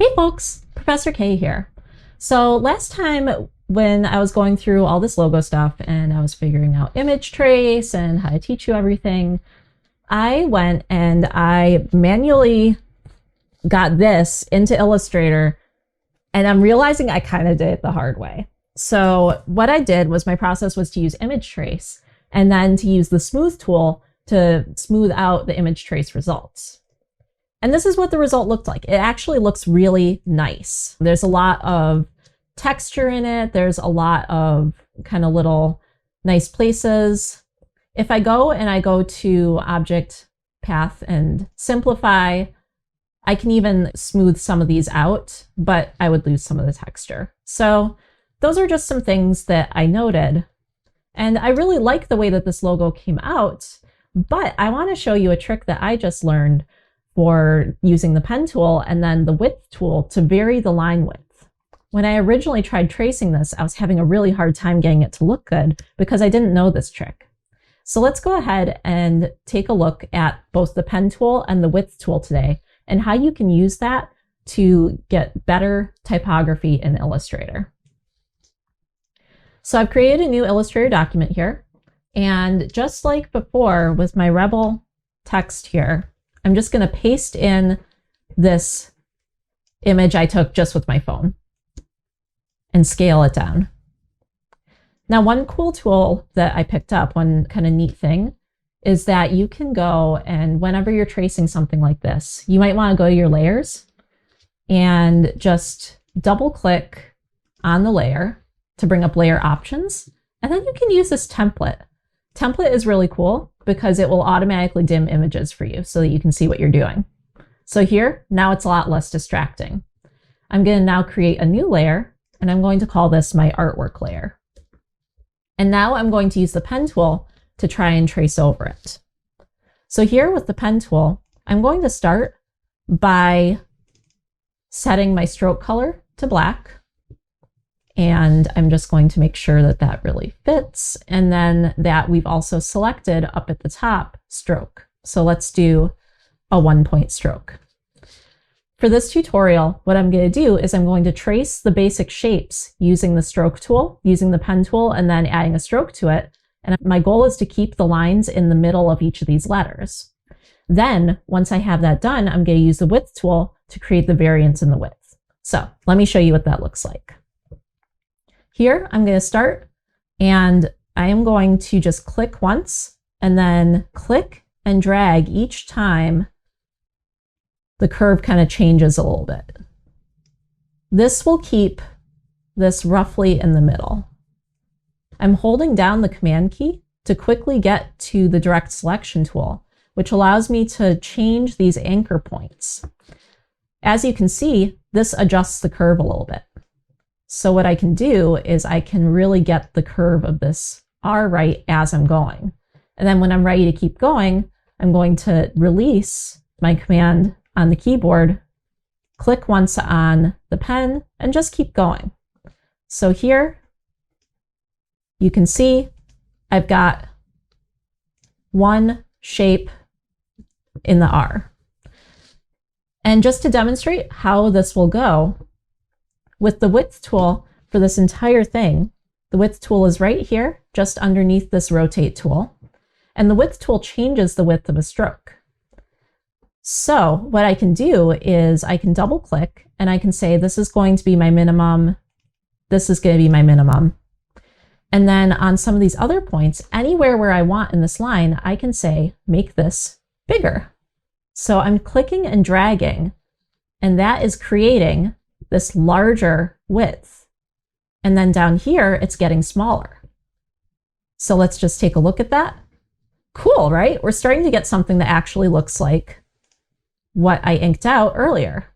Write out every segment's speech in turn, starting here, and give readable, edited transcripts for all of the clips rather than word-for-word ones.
Hey folks, Professor K here. So last time when I was going through all this logo stuff and I was figuring out image trace and how to teach you everything, I went and I manually got this into Illustrator, and I'm realizing I kind of did it the hard way. So what I did was my process was to use image trace and then to use the smooth tool to smooth out the image trace results. And this is what the result looked like. It actually looks really nice. There's a lot of texture in it. There's a lot of kind of little nice places. If I go to Object, Path, and Simplify, I can even smooth some of these out, but I would lose some of the texture. So those are just some things that I noted. And I really like the way that this logo came out, but I want to show you a trick that I just learned for using the pen tool and then the width tool to vary the line width. When I originally tried tracing this, I was having a really hard time getting it to look good because I didn't know this trick. So let's go ahead and take a look at both the pen tool and the width tool today and how you can use that to get better typography in Illustrator. So I've created a new Illustrator document here, and just like before with my Rebelle text here, I'm just going to paste in this image I took just with my phone and scale it down. Now, one cool tool that I picked up, one kind of neat thing, is that you can go and whenever you're tracing something like this, you might want to go to your layers and just double click on the layer to bring up layer options. And then you can use this template. Template is really cool because it will automatically dim images for you so that you can see what you're doing. So here, now it's a lot less distracting. I'm going to now create a new layer, and I'm going to call this my artwork layer. And now I'm going to use the pen tool to try and trace over it. So here with the pen tool, I'm going to start by setting my stroke color to black. And I'm just going to make sure that that really fits. And then that we've also selected up at the top stroke. So let's do a 1-point stroke. For this tutorial, what I'm going to do is I'm going to trace the basic shapes using the stroke tool, using the pen tool, and then adding a stroke to it. And my goal is to keep the lines in the middle of each of these letters. Then once I have that done, I'm going to use the width tool to create the variance in the width. So let me show you what that looks like. Here, I'm going to start and I am going to just click once and then click and drag each time the curve kind of changes a little bit. This will keep this roughly in the middle. I'm holding down the Command key to quickly get to the direct selection tool, which allows me to change these anchor points. As you can see, this adjusts the curve a little bit. So what I can do is I can really get the curve of this R right as I'm going. And then when I'm ready to keep going, I'm going to release my command on the keyboard, click once on the pen, and just keep going. So here, you can see I've got one shape in the R. And just to demonstrate how this will go, with the width tool for this entire thing, the width tool is right here, just underneath this rotate tool. And the width tool changes the width of a stroke. So what I can do is I can double click and I can say, this is going to be my minimum. This is going to be my minimum. And then on some of these other points, anywhere where I want in this line, I can say, make this bigger. So I'm clicking and dragging, and that is creating this larger width. And then down here, it's getting smaller. So let's just take a look at that. Cool, right? We're starting to get something that actually looks like what I inked out earlier.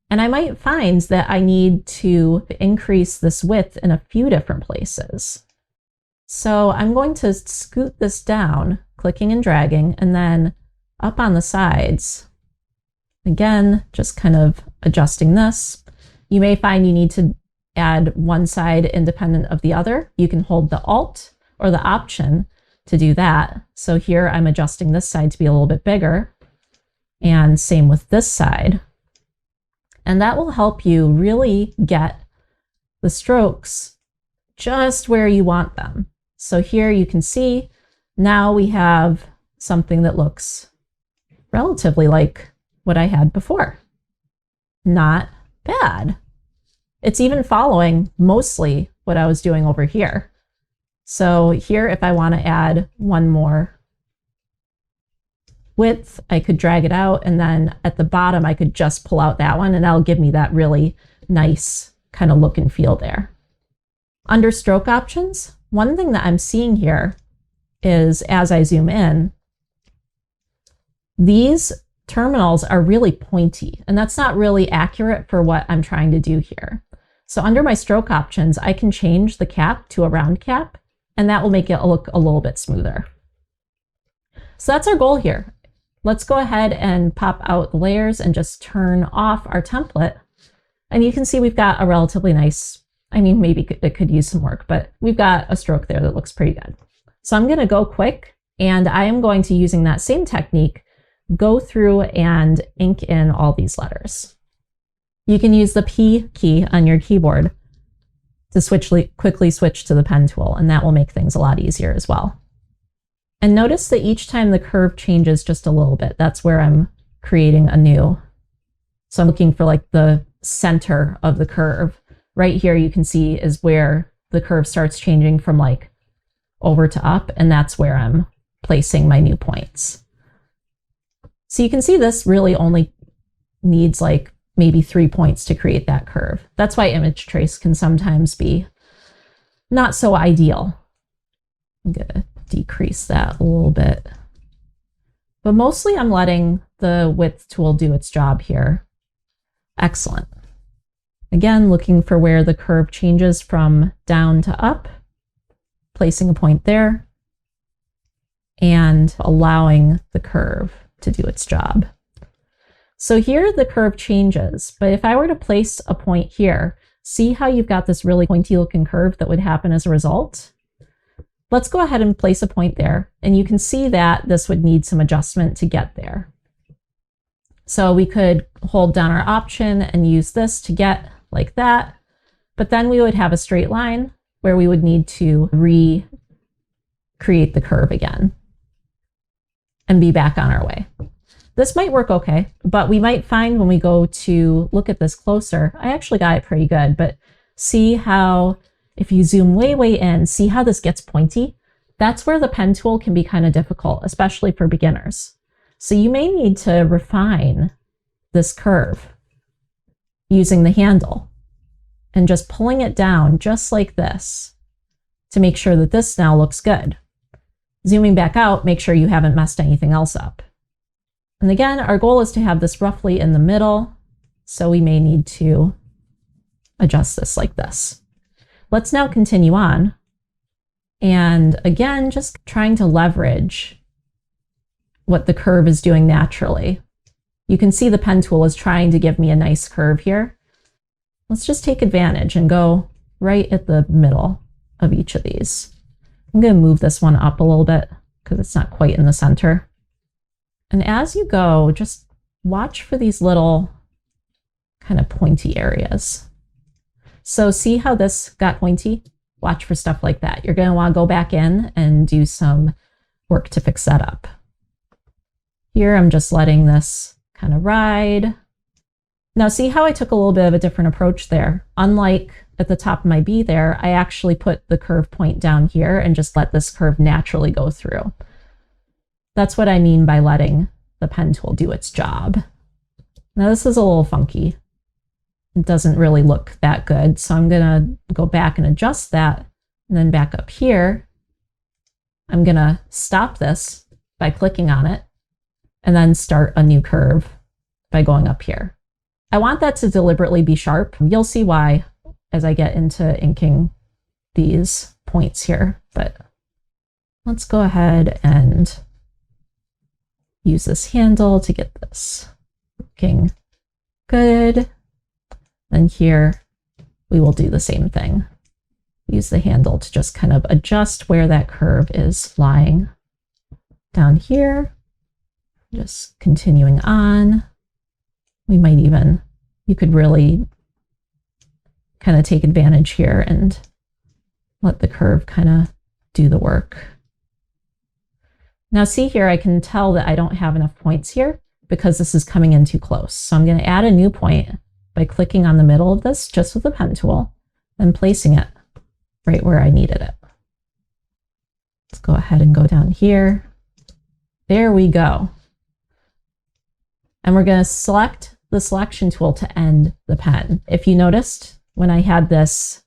And I might find that I need to increase this width in a few different places. So I'm going to scoot this down, clicking and dragging, and then up on the sides. Again, just kind of adjusting this. You may find you need to add one side independent of the other. You can hold the Alt or the Option to do that. So here I'm adjusting this side to be a little bit bigger, and same with this side. And that will help you really get the strokes just where you want them. So here you can see now we have something that looks relatively like what I had before. Not bad. It's even following mostly what I was doing over here. So here, if I want to add one more width, I could drag it out, and then at the bottom I could just pull out that one, and that'll give me that really nice kind of look and feel there. Under stroke options, one thing that I'm seeing here is as I zoom in, these terminals are really pointy, and that's not really accurate for what I'm trying to do here. So under my stroke options, I can change the cap to a round cap, and that will make it look a little bit smoother. So that's our goal here. Let's go ahead and pop out the layers and just turn off our template. And you can see we've got a relatively nice, I mean, maybe it could use some work, but we've got a stroke there that looks pretty good. So I'm going to go quick, and I am going to, using that same technique, go through and ink in all these letters. You can use the P key on your keyboard to quickly switch to the pen tool, and that will make things a lot easier as well. And notice that each time the curve changes just a little bit, that's where I'm creating a new. So I'm looking for like the center of the curve. Right here you can see is where the curve starts changing from like over to up, and that's where I'm placing my new points. So you can see this really only needs like maybe 3 points to create that curve. That's why image trace can sometimes be not so ideal. I'm gonna decrease that a little bit. But mostly I'm letting the width tool do its job here. Excellent. Again, looking for where the curve changes from down to up, placing a point there, and allowing the curve to do its job. So here the curve changes, but if I were to place a point here, see how you've got this really pointy looking curve that would happen as a result? Let's go ahead and place a point there, and you can see that this would need some adjustment to get there. So we could hold down our Option and use this to get like that, but then we would have a straight line where we would need to recreate the curve again and be back on our way. This might work okay, but we might find when we go to look at this closer, I actually got it pretty good, but see how if you zoom way, way in, see how this gets pointy? That's where the pen tool can be kind of difficult, especially for beginners. So you may need to refine this curve using the handle and just pulling it down just like this to make sure that this now looks good. Zooming back out, make sure you haven't messed anything else up. And again, our goal is to have this roughly in the middle, so we may need to adjust this like this. Let's now continue on. And again, just trying to leverage what the curve is doing naturally. You can see the pen tool is trying to give me a nice curve here. Let's just take advantage and go right at the middle of each of these. I'm going to move this one up a little bit because it's not quite in the center. And as you go, just watch for these little kind of pointy areas. So see how this got pointy? Watch for stuff like that. You're going to want to go back in and do some work to fix that up. Here, I'm just letting this kind of ride. Now see how I took a little bit of a different approach there? Unlike at the top of my B there, I actually put the curve point down here and just let this curve naturally go through. That's what I mean by letting the pen tool do its job. Now this is a little funky. It doesn't really look that good, so I'm gonna go back and adjust that, and then back up here, I'm gonna stop this by clicking on it, and then start a new curve by going up here. I want that to deliberately be sharp. You'll see why as I get into inking these points here, but let's go ahead and use this handle to get this looking good. And here we will do the same thing. Use the handle to just kind of adjust where that curve is lying. Down here, just continuing on. We might even you could really kind of take advantage here and let the curve kind of do the work. Now see here, I can tell that I don't have enough points here because this is coming in too close. So I'm going to add a new point by clicking on the middle of this just with the pen tool and placing it right where I needed it. Let's go ahead and go down here. There we go. And we're going to select the selection tool to end the pen. If you noticed, when I had this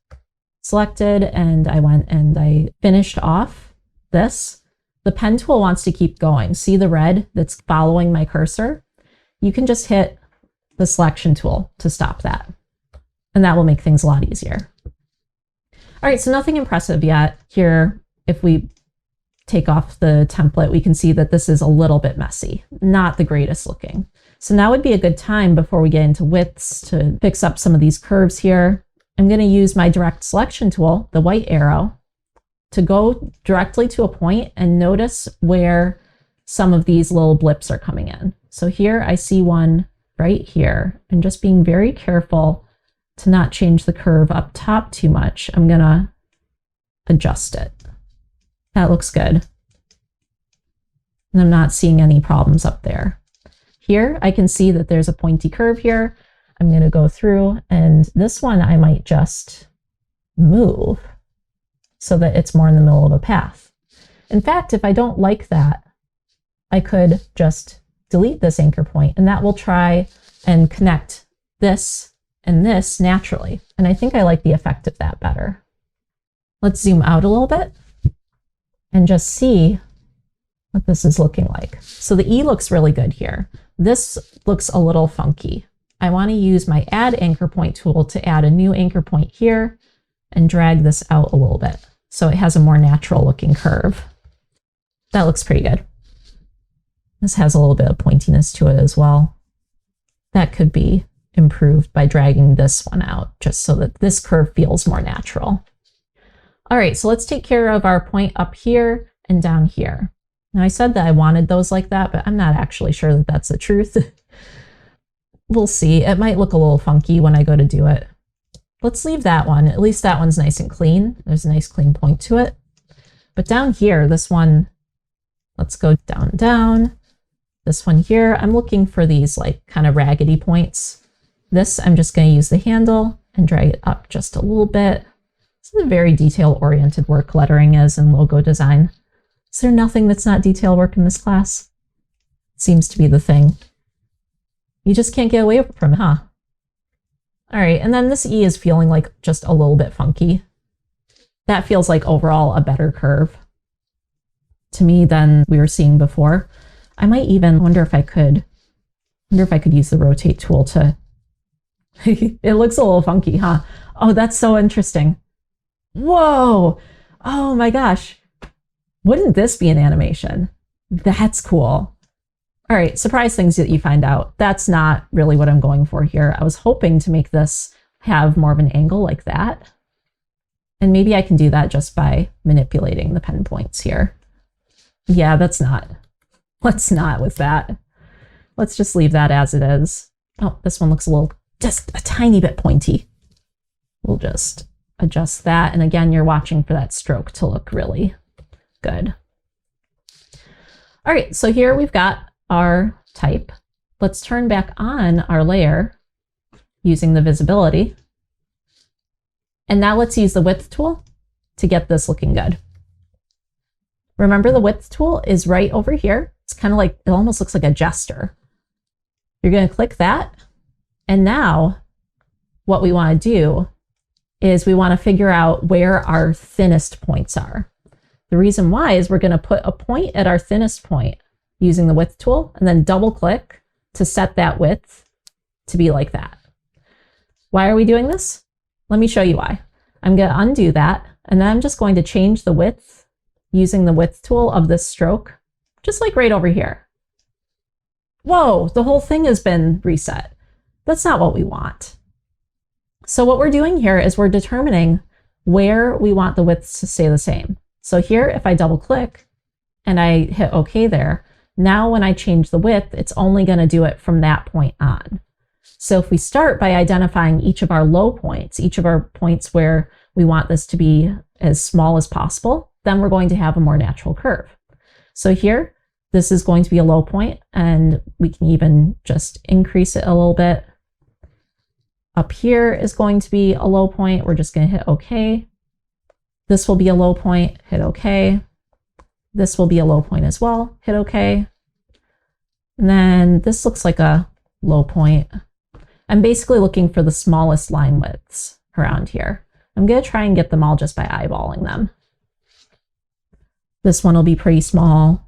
selected and I went and I finished off this, the pen tool wants to keep going. See the red that's following my cursor? You can just hit the selection tool to stop that. And that will make things a lot easier. All right, so nothing impressive yet. Here, if we take off the template, we can see that this is a little bit messy, not the greatest looking. So now would be a good time before we get into widths to fix up some of these curves here. I'm going to use my direct selection tool, the white arrow, to go directly to a point and notice where some of these little blips are coming in. So here I see one right here, and just being very careful to not change the curve up top too much, I'm going to adjust it. That looks good. And I'm not seeing any problems up there. Here, I can see that there's a pointy curve here. I'm going to go through, and this one I might just move so that it's more in the middle of a path. In fact, if I don't like that, I could just delete this anchor point, and that will try and connect this and this naturally. And I think I like the effect of that better. Let's zoom out a little bit and just see what this is looking like. So the E looks really good here. This looks a little funky. I want to use my add anchor point tool to add a new anchor point here and drag this out a little bit so it has a more natural looking curve. That looks pretty good. This has a little bit of pointiness to it as well. That could be improved by dragging this one out just so that this curve feels more natural. All right, so let's take care of our point up here and down here. Now I said that I wanted those like that, but I'm not actually sure that that's the truth. We'll see. It might look a little funky when I go to do it. Let's leave that one. At least that one's nice and clean. There's a nice clean point to it. But down here, this one, let's go down, down. This one here, I'm looking for these like kind of raggedy points. This, I'm just going to use the handle and drag it up just a little bit. This is a very detail-oriented work lettering is in logo design. Is there nothing that's not detail work in this class? It seems to be the thing. You just can't get away from it, huh? All right, and then this E is feeling like just a little bit funky. That feels like overall a better curve to me than we were seeing before. I might even wonder if I could use the rotate tool to, it looks a little funky, huh? Oh, that's so interesting. Whoa, oh my gosh. Wouldn't this be an animation? That's cool. All right, surprise things that you find out. That's not really what I'm going for here. I was hoping to make this have more of an angle like that. And maybe I can do that just by manipulating the pen points here. Yeah, let's not with that. Let's just leave that as it is. Oh, this one looks a little, just a tiny bit pointy. We'll just adjust that. And again, you're watching for that stroke to look really good. All right, so here we've got our type. Let's turn back on our layer using the visibility. And now let's use the width tool to get this looking good. Remember, the width tool is right over here. It's kind of like, it almost looks like a gesture. You're going to click that. And now what we want to do is we want to figure out where our thinnest points are. The reason why is we're going to put a point at our thinnest point using the width tool and then double click to set that width to be like that. Why are we doing this? Let me show you why. I'm going to undo that, and then I'm just going to change the width using the width tool of this stroke, just like right over here. Whoa, the whole thing has been reset. That's not what we want. So what we're doing here is we're determining where we want the widths to stay the same. So here, if I double click and I hit OK there, now when I change the width, it's only going to do it from that point on. So if we start by identifying each of our low points, each of our points where we want this to be as small as possible, then we're going to have a more natural curve. So here, this is going to be a low point, and we can even just increase it a little bit. Up here is going to be a low point. We're just going to hit OK. This will be a low point, hit OK. This will be a low point as well, hit OK. And then this looks like a low point. I'm basically looking for the smallest line widths around here. I'm going to try and get them all just by eyeballing them. This one will be pretty small.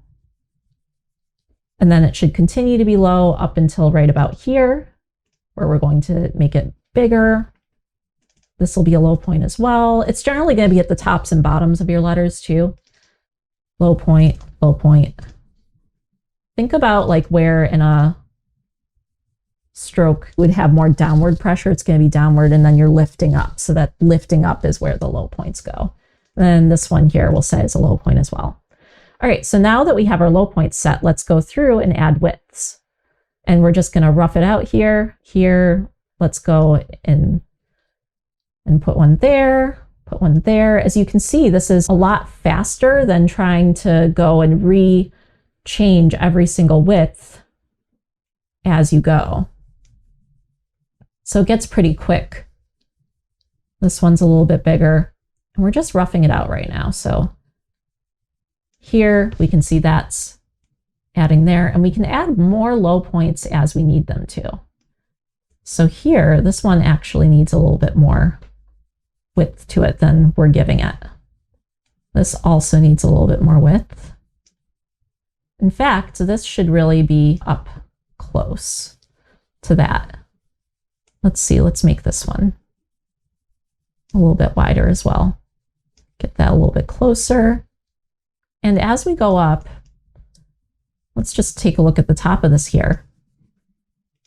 And then it should continue to be low up until right about here, where we're going to make it bigger. This will be a low point as well. It's generally going to be at the tops and bottoms of your letters too. Low point, low point. Think about like where in a stroke would have more downward pressure. It's going to be downward, and then you're lifting up. So that lifting up is where the low points go. And then this one here we'll say is a low point as well. All right, so now that we have our low points set, let's go through and add widths. And we're just going to rough it out here. Here, let's go and put one there, put one there. As you can see, this is a lot faster than trying to go and re-change every single width as you go. So it gets pretty quick. This one's a little bit bigger, and we're just roughing it out right now. So here we can see that's adding there, and we can add more low points as we need them to. So here, this one actually needs a little bit more width to it than we're giving it. This also needs a little bit more width. In fact, this should really be up close to that. Let's see, let's make this one a little bit wider as well. Get that a little bit closer. And as we go up, let's just take a look at the top of this here.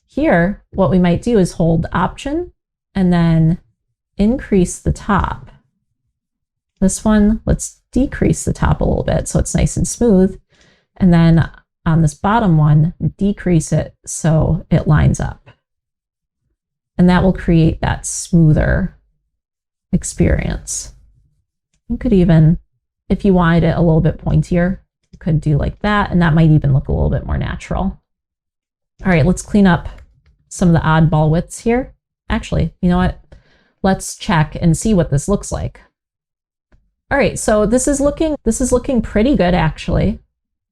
Here, what we might do is hold Option and then increase the top. This one, let's decrease the top a little bit so it's nice and smooth. And then on this bottom one, decrease it so it lines up. And that will create that smoother experience. You could even, if you wanted it a little bit pointier, you could do like that, and that might even look a little bit more natural. All right, let's clean up some of the oddball widths here. Actually, you know what? Let's check and see what this looks like. All right, so this is looking pretty good actually.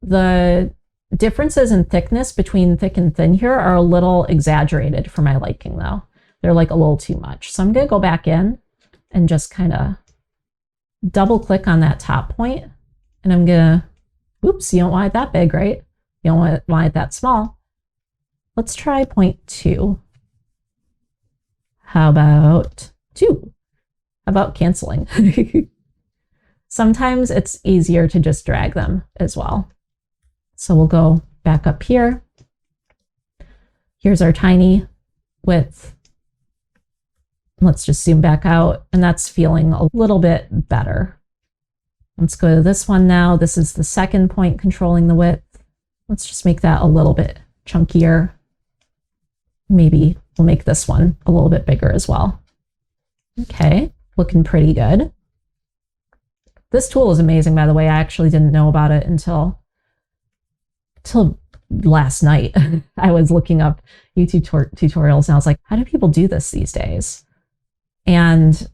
The differences in thickness between thick and thin here are a little exaggerated for my liking though. They're like a little too much. So I'm gonna go back in and just kind of double click on that top point, and I'm gonna, oops, you don't want it that big, right? You don't want it that small. Let's try 0.2. How about 2? How about canceling? Sometimes it's easier to just drag them as well. So we'll go back up here. Here's our tiny width. Let's just zoom back out, and that's feeling a little bit better. Let's go to this one now. This is the second point controlling the width. Let's just make that a little bit chunkier. Maybe we'll make this one a little bit bigger as well. Okay, looking pretty good. This tool is amazing, by the way. I actually didn't know about it until last night. I was looking up YouTube tutorials, and I was like, how do people do this these days? And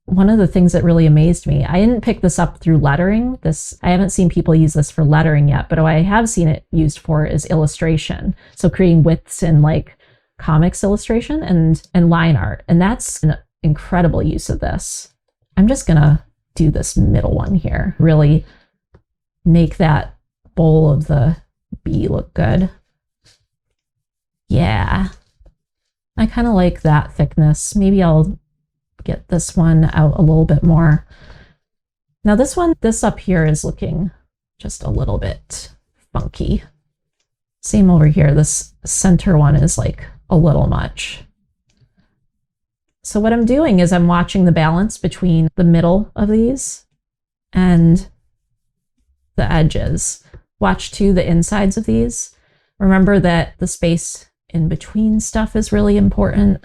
one of the things that really amazed me, I didn't pick this up through lettering. I haven't seen people use this for lettering yet, but what I have seen it used for is illustration. So creating widths in like comics illustration and line art. And that's an incredible use of this. I'm just gonna do this middle one here, really make that bowl of the B look good. Yeah, I kind of like that thickness. Maybe I'll get this one out a little bit more. Now this up here is looking just a little bit funky. Same over here, this center one is like a little much. So what I'm doing is I'm watching the balance between the middle of these and the edges. Watch too the insides of these. Remember that the space in between stuff is really important.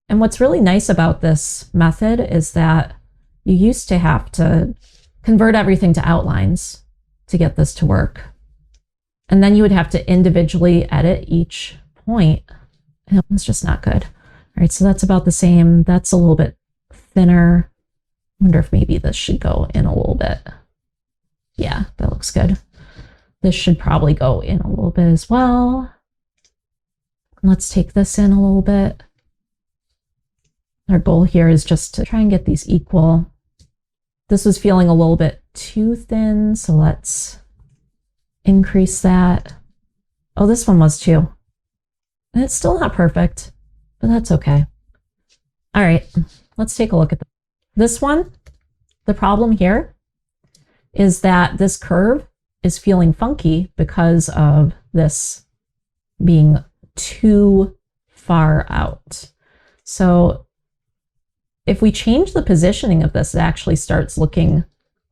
And what's really nice about this method is that you used to have to convert everything to outlines to get this to work. And then you would have to individually edit each point. And it's just not good. All right, so that's about the same. That's a little bit thinner. I wonder if maybe this should go in a little bit. Yeah, that looks good. This should probably go in a little bit as well. Let's take this in a little bit. Our goal here is just to try and get these equal. This was feeling a little bit too thin, so let's increase that. Oh, this one was too. And it's still not perfect, but that's okay. All right, let's take a look at this one. The problem here is that this curve is feeling funky because of this being too far out. So if we change the positioning of this, it actually starts looking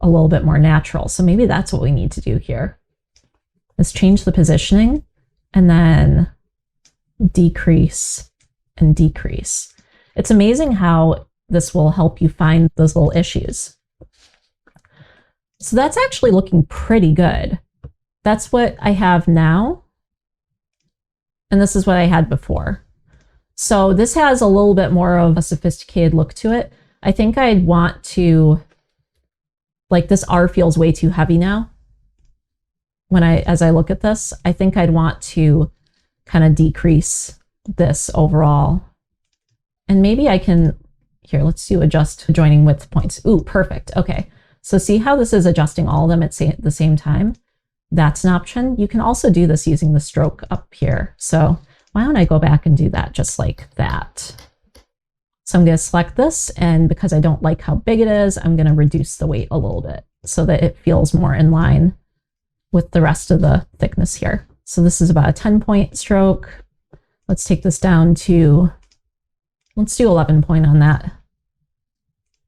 a little bit more natural. So maybe that's what we need to do here. Let's change the positioning and then decrease and decrease. It's amazing how this will help you find those little issues. So that's actually looking pretty good. That's what I have now. And this is what I had before. So this has a little bit more of a sophisticated look to it. I think I'd want to, like, this R feels way too heavy now. As I look at this, I think I'd want to kind of decrease this overall. And maybe I can, here, let's do adjust joining width points. Ooh, perfect. Okay. So see how this is adjusting all of them at the same time? That's an option. You can also do this using the stroke up here. So why don't I go back and do that just like that? So I'm going to select this, and because I don't like how big it is, I'm going to reduce the weight a little bit so that it feels more in line with the rest of the thickness here. So this is about a 10-point stroke. Let's take this down to, let's do 11 point on that.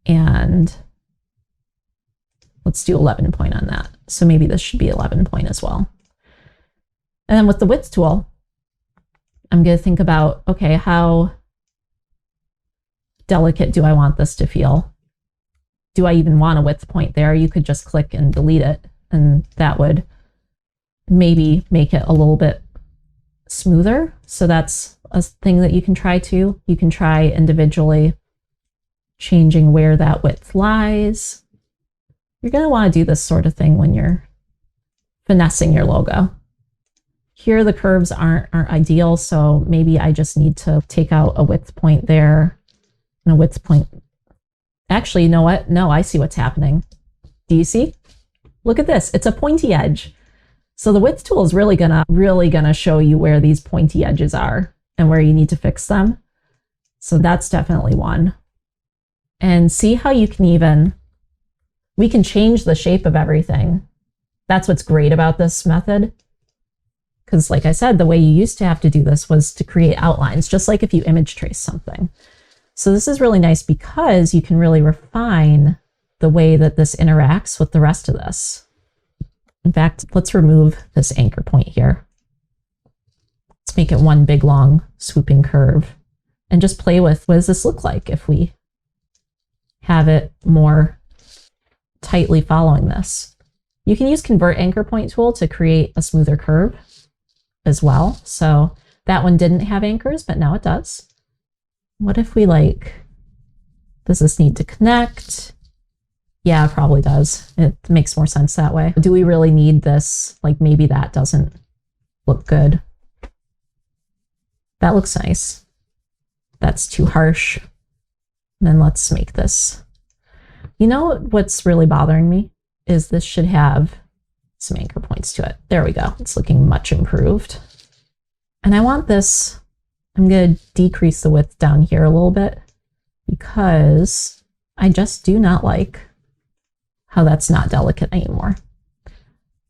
And let's do 11 point on that. So maybe this should be 11 point as well. And then with the width tool, I'm going to think about, okay, how delicate do I want this to feel? Do I even want a width point there? You could just click and delete it, and that would maybe make it a little bit smoother. So that's a thing that you can try too. You can try individually changing where that width lies. You're going to want to do this sort of thing when you're finessing your logo. Here the curves aren't ideal, so maybe I just need to take out a width point there and a width point. Actually, you know what? No, I see what's happening. Do you see? Look at this. It's a pointy edge. So the width tool is really gonna show you where these pointy edges are and where you need to fix them. So that's definitely one. And see how you can we can change the shape of everything. That's what's great about this method. Because like I said, the way you used to have to do this was to create outlines, just like if you image trace something. So this is really nice because you can really refine the way that this interacts with the rest of this. In fact, let's remove this anchor point here. Let's make it one big, long, swooping curve and just play with, what does this look like if we have it more tightly following this? You can use Convert Anchor Point tool to create a smoother curve as well. So that one didn't have anchors, but now it does. What if we does this need to connect? Yeah, it probably does. It makes more sense that way. Do we really need this? Like maybe that doesn't look good. That looks nice. That's too harsh. And then let's make this. You know what's really bothering me is this should have some anchor points to it. There we go. It's looking much improved. And I want this, I'm going to decrease the width down here a little bit because I just do not like how that's not delicate anymore.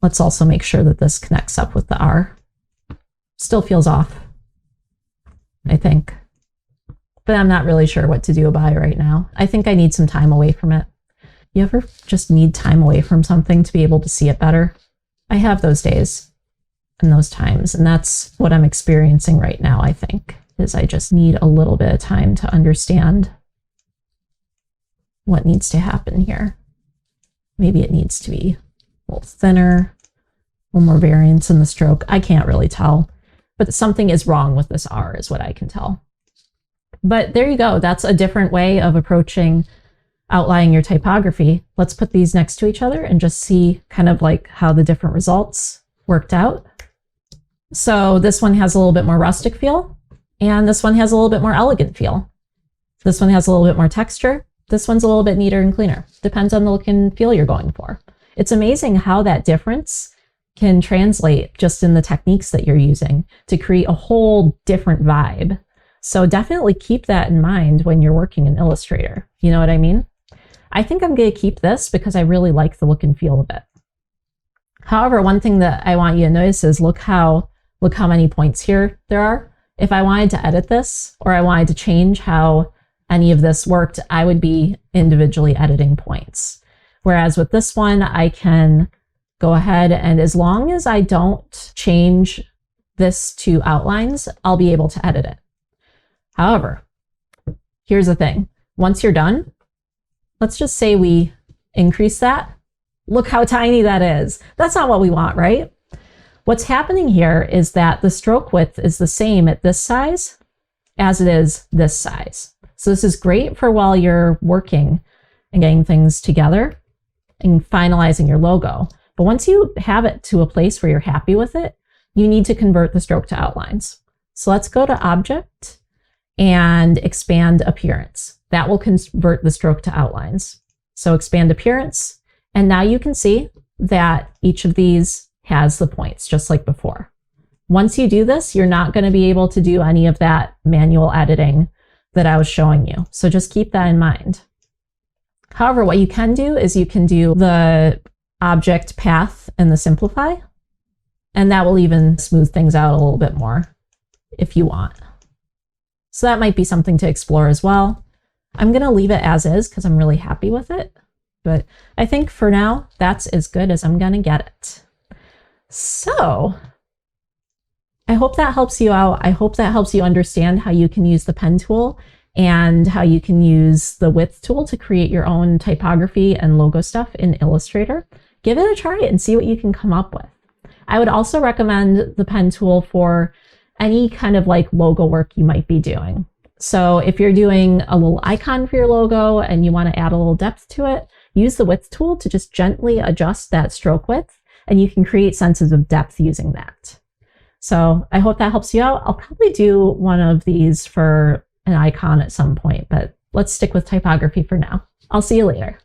Let's also make sure that this connects up with the R. Still feels off, I think. But I'm not really sure what to do about it right now. I think I need some time away from it. You ever just need time away from something to be able to see it better? I have those days. in those times. And that's what I'm experiencing right now, I think, is I just need a little bit of time to understand what needs to happen here. Maybe it needs to be a little thinner, a little more variance in the stroke. I can't really tell, but something is wrong with this R is what I can tell. But there you go. That's a different way of approaching outlining your typography. Let's put these next to each other and just see kind of like how the different results worked out. So this one has a little bit more rustic feel, and this one has a little bit more elegant feel. This one has a little bit more texture. This one's a little bit neater and cleaner. Depends on the look and feel you're going for. It's amazing how that difference can translate just in the techniques that you're using to create a whole different vibe. So definitely keep that in mind when you're working in Illustrator. You know what I mean? I think I'm going to keep this because I really like the look and feel of it. However, one thing that I want you to notice is look how many points here there are. If I wanted to edit this, or I wanted to change how any of this worked, I would be individually editing points. Whereas with this one, I can go ahead, and as long as I don't change this to outlines, I'll be able to edit it. However, here's the thing. Once you're done, let's just say we increase that. Look how tiny that is. That's not what we want, right? What's happening here is that the stroke width is the same at this size as it is this size. So this is great for while you're working and getting things together and finalizing your logo. But once you have it to a place where you're happy with it, you need to convert the stroke to outlines. So let's go to Object and Expand Appearance. That will convert the stroke to outlines. So Expand Appearance, and now you can see that each of these has the points just like before. Once you do this, you're not going to be able to do any of that manual editing that I was showing you. So just keep that in mind. However, what you can do is you can do the object path and the simplify, and that will even smooth things out a little bit more if you want. So that might be something to explore as well. I'm going to leave it as is because I'm really happy with it. But I think for now, that's as good as I'm going to get it. So I hope that helps you out. I hope that helps you understand how you can use the pen tool and how you can use the width tool to create your own typography and logo stuff in Illustrator. Give it a try and see what you can come up with. I would also recommend the pen tool for any kind of like logo work you might be doing. So if you're doing a little icon for your logo and you want to add a little depth to it, use the width tool to just gently adjust that stroke width, and you can create senses of depth using that. So I hope that helps you out. I'll probably do one of these for an icon at some point, but let's stick with typography for now. I'll see you later.